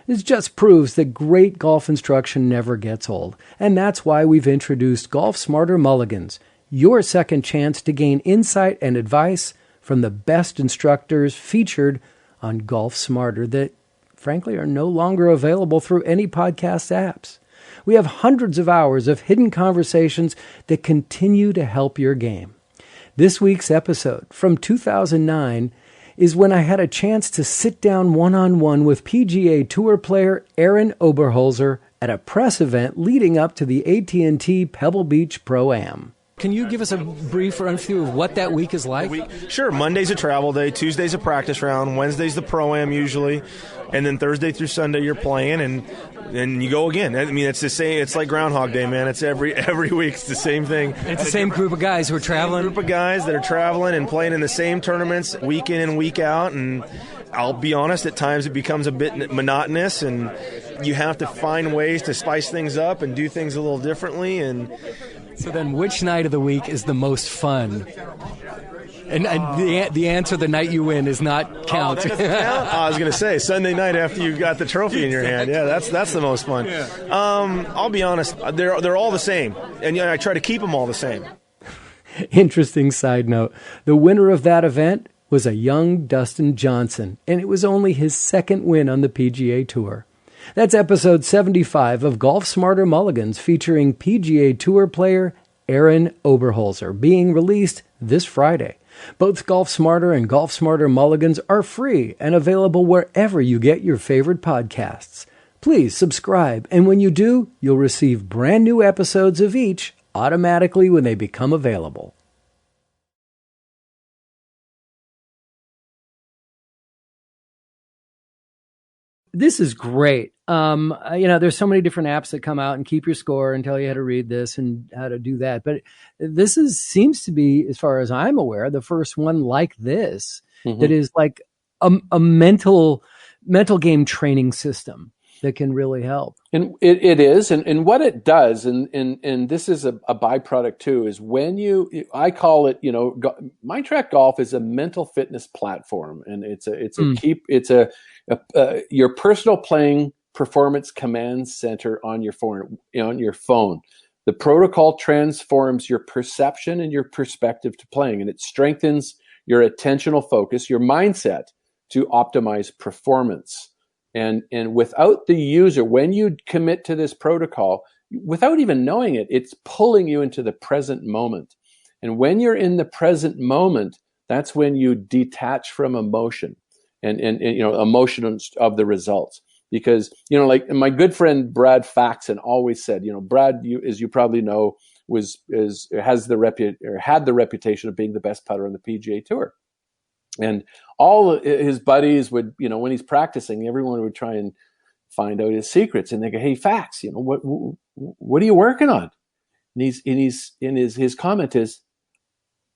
This just proves that great golf instruction never gets old. And that's why we've introduced Golf Smarter Mulligans, your second chance to gain insight and advice from the best instructors featured on Golf Smarter that, frankly, are no longer available through any podcast apps. We have hundreds of hours of hidden conversations that continue to help your game. This week's episode from 2009 is when I had a chance to sit down one-on-one with PGA Tour player Aaron Oberholzer at a press event leading up to the AT&T Pebble Beach Pro-Am. Can you give us a brief run-through of what that week is like? Sure. Monday's a travel day. Tuesday's a practice round. Wednesday's the Pro-Am usually. And then Thursday through Sunday you're playing, and you go again. I mean, it's the same. It's like Groundhog Day, man. It's every week. It's the same thing. It's the same group of guys who are traveling? Group of guys that are traveling and playing in the same tournaments week in and week out. And I'll be honest, at times it becomes a bit monotonous, and you have to find ways to spice things up and do things a little differently. And so then which night of the week is the most fun? And the answer, the night you win, is not count. That doesn't count? I was going to say Sunday night after you got the trophy in your hand. Yeah, that's the most fun. Yeah. I'll be honest, they're all the same, and I try to keep them all the same. Interesting side note: the winner of that event was a young Dustin Johnson, and it was only his second win on the PGA Tour. That's episode 75 of Golf Smarter Mulligans, featuring PGA Tour player Aaron Oberholzer, being released this Friday. Both Golf Smarter and Golf Smarter Mulligans are free and available wherever you get your favorite podcasts. Please subscribe, and when you do, you'll receive brand new episodes of each automatically when they become available. This is great. There's so many different apps that come out and keep your score and tell you how to read this and how to do that. But this seems to be, as far as I'm aware, the first one like this that is like a mental game training system that can really help. And it is. And what it does, and this is a byproduct too, is when I call it, MindTrakGolf is a mental fitness platform, and it's your personal playing performance command center on your phone. The protocol transforms your perception and your perspective to playing, and it strengthens your attentional focus, your mindset, to optimize performance. And without the user, when you commit to this protocol, without even knowing it, it's pulling you into the present moment. And when you're in the present moment, that's when you detach from emotion and emotion of the results. Because, like my good friend Brad Faxon always said, Brad, as you probably know, had the reputation of being the best putter on the PGA Tour. And all his buddies would, when he's practicing, everyone would try and find out his secrets. And they go, "Hey, Fax, what are you working on?" And his comment is,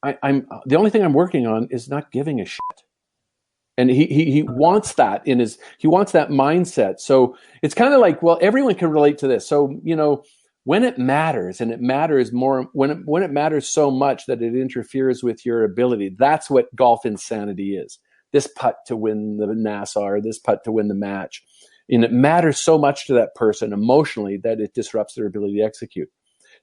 "I'm the only thing I'm working on is not giving a shit." And he wants that he wants that mindset. So it's kind of like, well, everyone can relate to this. So, when it matters, and it matters more, when it matters so much that it interferes with your ability, that's what golf insanity is. This putt to win the Nassau, this putt to win the match. And it matters so much to that person emotionally that it disrupts their ability to execute.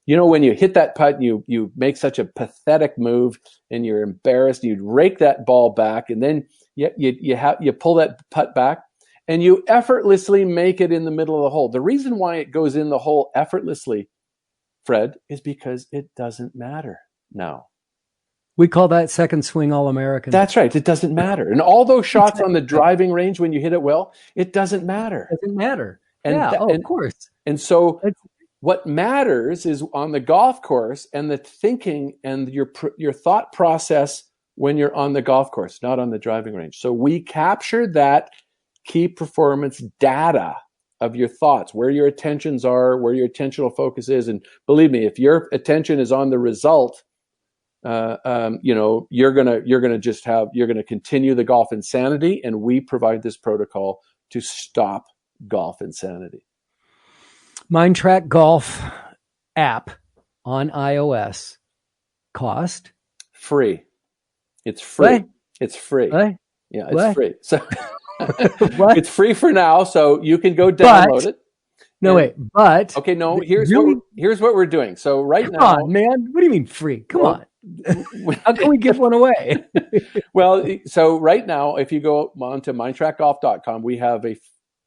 When you hit that putt, you make such a pathetic move and you're embarrassed, you rake that ball back, and then you pull that putt back and you effortlessly make it in the middle of the hole. The reason why it goes in the hole effortlessly, Fred, is because it doesn't matter now. We call that second swing All-American. That's right. It doesn't matter. And all those shots on the driving range when you hit it well, it doesn't matter. It doesn't matter. And of course. And so what matters is on the golf course and the thinking and your thought process when you're on the golf course, not on the driving range. So we capture that key performance data of your thoughts, where your attentions are, where your attentional focus is. And believe me, if your attention is on the result, you're gonna continue the golf insanity, and we provide this protocol to stop golf insanity. MindTrakGolf app on iOS. Cost? Free. It's free. What? It's free. What? Yeah, it's What? free. So it's free for now, so you can go download it. But okay, no. Here's what we're doing. So right now, come on, man. What do you mean free? Come on. How can we give one away? Well, so right now, if you go on to mindtrakgolf.com, we have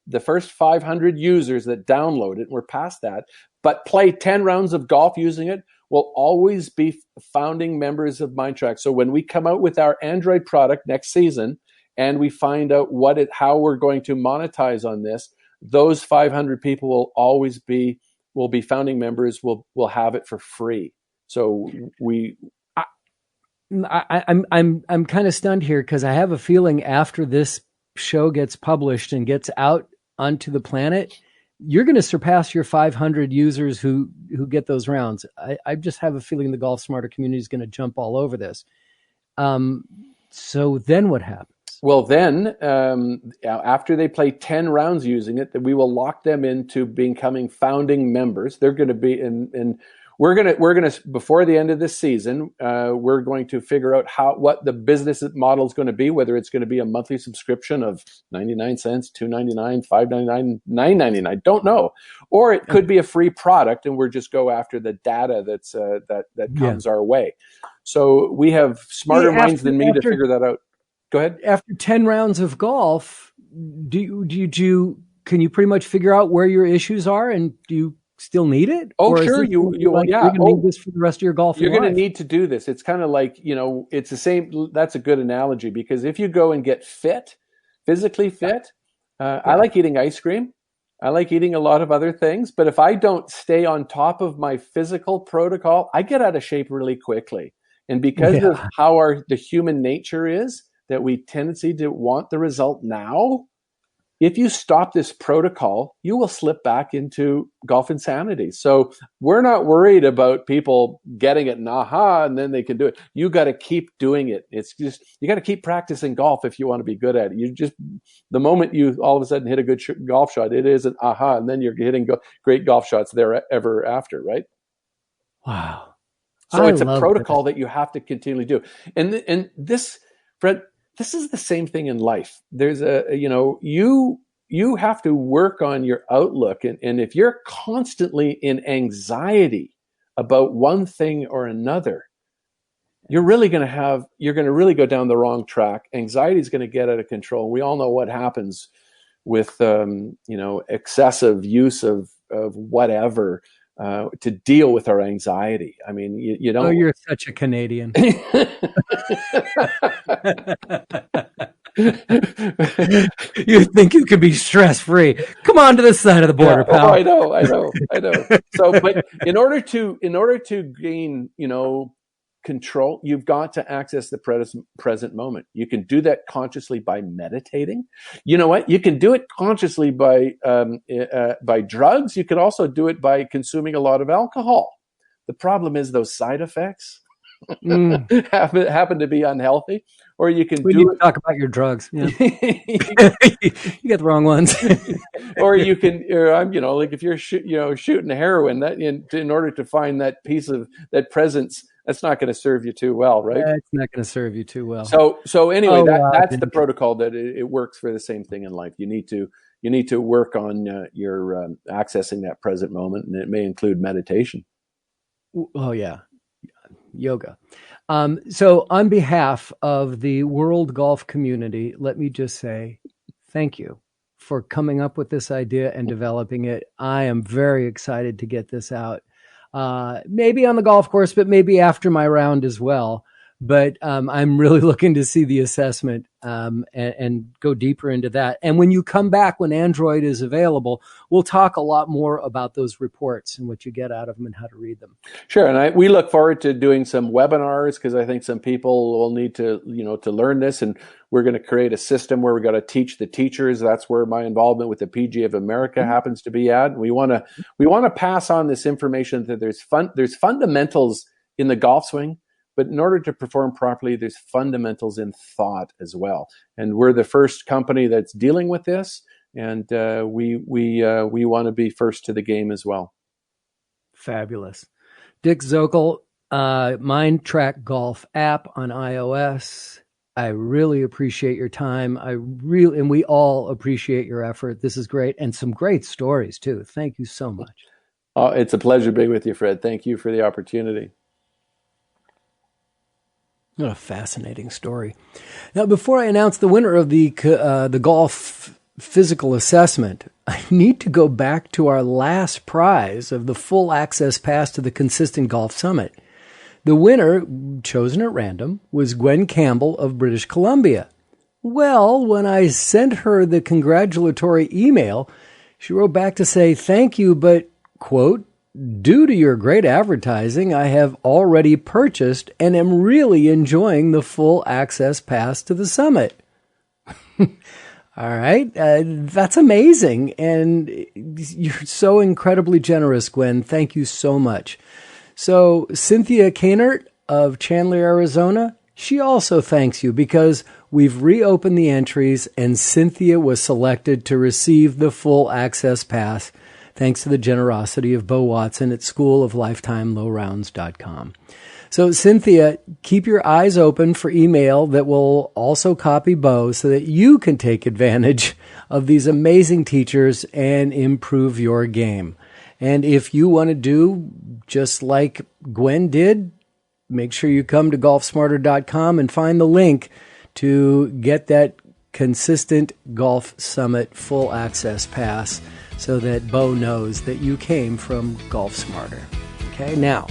the first 500 users that download it. We're past that, but play 10 rounds of golf using it will always be founding members of MindTrak. So when we come out with our Android product next season, and we find out how we're going to monetize on this, those 500 people will be founding members. Will have it for free. So I'm kind of stunned here because I have a feeling after this show gets published and gets out onto the planet, you're going to surpass your 500 users who get those rounds. I just have a feeling the Golf Smarter community is going to jump all over this. So then what happens? Well, then after they play 10 rounds using it, we will lock them into becoming founding members. They're going to be and we're going to before the end of this season, we're going to figure out what the business model is going to be, whether it's going to be a monthly subscription of 99 cents, $2.99, $5.99, $9.99, don't know, or it could be a free product, and we're just go after the data that comes our way. So we have smarter minds than me to figure that out. Go ahead. After 10 rounds of golf, can you pretty much figure out where your issues are, and do you still need it? Oh, Or is sure. this You like, yeah. you're going to need this for the rest of your golfing You're going to life? need to do this. It's kind of like, it's the same. That's a good analogy, because if you go and get fit, physically fit, I like eating ice cream. I like eating a lot of other things. But if I don't stay on top of my physical protocol, I get out of shape really quickly. And because of how the human nature is, that we tendency to want the result now, if you stop this protocol, you will slip back into golf insanity. So we're not worried about people getting it and and then they can do it. You got to keep doing it. It's just, you got to keep practicing golf if you want to be good at it. You just, the moment you all of a sudden hit a good golf shot, it is an and then you're hitting great golf shots there ever after, right? Wow. So it's a protocol that you have to continually do. And this, Fred, this is the same thing in life. There's you have to work on your outlook. And if you're constantly in anxiety about one thing or another, you're going to really go down the wrong track. Anxiety is going to get out of control. We all know what happens with, excessive use of whatever, to deal with our anxiety. I mean, you don't. Oh, you're such a Canadian. You think you could be stress-free? Come on to this side of the border, pal. Oh, I know. So, but in order to gain, control, you've got to access the present moment. You can do that consciously by meditating. You know what? You can do it consciously by drugs. You can also do it by consuming a lot of alcohol. The problem is those side effects happen to be unhealthy. Or you can talk about your drugs. Yeah. You got the wrong ones. Or you can, like if you're shooting heroin, that in order to find that piece of that presence, that's not going to serve you too well, right? It's not going to serve you too well. So anyway, that's the protocol that it works for the same thing in life. You need to work on your accessing that present moment, and it may include meditation. Oh yeah, yoga. So on behalf of the world golf community, let me just say thank you for coming up with this idea and developing it. I am very excited to get this out. Maybe on the golf course, but maybe after my round as well. But I'm really looking to see the assessment and go deeper into that. And when you come back, when Android is available, we'll talk a lot more about those reports and what you get out of them and how to read them. Sure, and we look forward to doing some webinars, because I think some people will need to learn this, and we're going to create a system where we're going to teach the teachers. That's where my involvement with the PGA of America happens to be at. We want to pass on this information that there's fundamentals in the golf swing. But in order to perform properly, there's fundamentals in thought as well. And we're the first company that's dealing with this, and we want to be first to the game as well. Fabulous. Dick Zokol, MindTrakGolf app on iOS. I really appreciate your time. And we all appreciate your effort. This is great, and some great stories too. Thank you so much. It's a pleasure being with you, Fred. Thank you for the opportunity. What a fascinating story. Now, before I announce the winner of the golf physical assessment, I need to go back to our last prize of the full access pass to the Consistent Golf Summit. The winner, chosen at random, was Gwen Campbell of British Columbia. Well, when I sent her the congratulatory email, she wrote back to say, "Thank you, but, quote, due to your great advertising, I have already purchased and am really enjoying the full access pass to the summit." All right. That's amazing. And you're so incredibly generous, Gwen. Thank you so much. So Cynthia Kahnert of Chandler, Arizona, she also thanks you because we've reopened the entries and Cynthia was selected to receive the full access pass thanks to the generosity of Bo Watson at schooloflifetimelowrounds.com. So, Cynthia, keep your eyes open for email that will also copy Bo so that you can take advantage of these amazing teachers and improve your game. And if you want to do just like Gwen did, make sure you come to golfsmarter.com and find the link to get that Consistent Golf Summit full access pass, so that Bo knows that you came from Golf Smarter. Okay, now,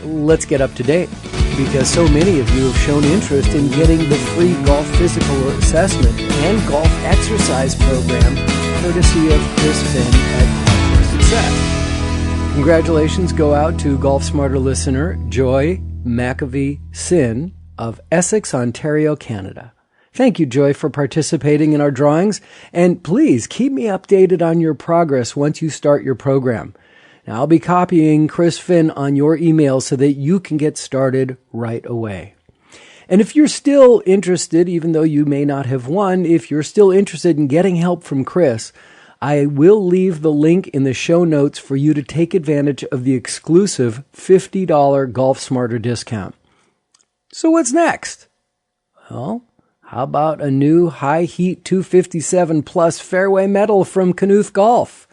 let's get up to date, because so many of you have shown interest in getting the free golf physical assessment and golf exercise program courtesy of Chris Finn at Golf for Success. Congratulations go out to Golf Smarter listener Joye McAvee Sin of Essex, Ontario, Canada. Thank you, Joy, for participating in our drawings, and please keep me updated on your progress once you start your program. Now, I'll be copying Chris Finn on your email so that you can get started right away. And if you're still interested, even though you may not have won, if you're still interested in getting help from Chris, I will leave the link in the show notes for you to take advantage of the exclusive $50 Golf Smarter discount. So what's next? Well, how about a new high heat 257 plus fairway metal from Knuth Golf?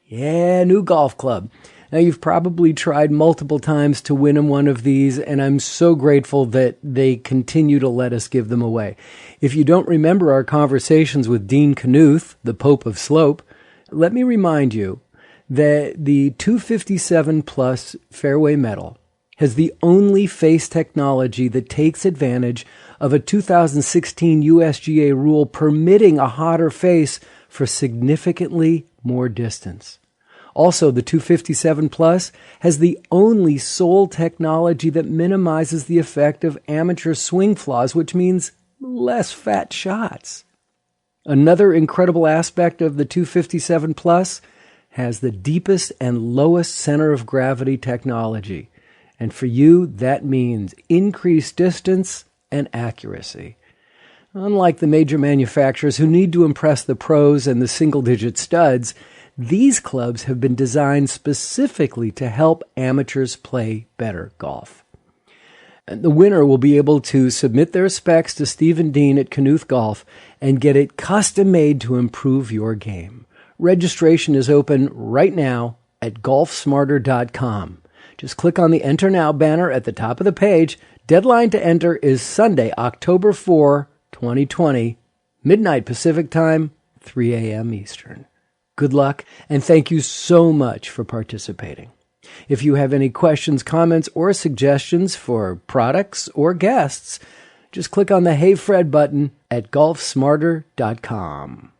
Yeah, new golf club. Now, you've probably tried multiple times to win one of these, and I'm so grateful that they continue to let us give them away. If you don't remember our conversations with Dean Knuth, the Pope of Slope, let me remind you that the 257 plus fairway metal has the only face technology that takes advantage of a 2016 USGA rule permitting a hotter face for significantly more distance. Also, the 257 Plus has the only sole technology that minimizes the effect of amateur swing flaws, which means less fat shots. Another incredible aspect of the 257 Plus has the deepest and lowest center of gravity technology. And for you, that means increased distance and accuracy. Unlike the major manufacturers who need to impress the pros and the single-digit studs, these clubs have been designed specifically to help amateurs play better golf. And the winner will be able to submit their specs to Steve and Dean at Knuth Golf and get it custom-made to improve your game. Registration is open right now at golfsmarter.com. Just click on the Enter Now banner at the top of the page. Deadline to enter is Sunday, October 4, 2020, midnight Pacific Time, 3 a.m. Eastern. Good luck, and thank you so much for participating. If you have any questions, comments, or suggestions for products or guests, just click on the Hey Fred button at golfsmarter.com.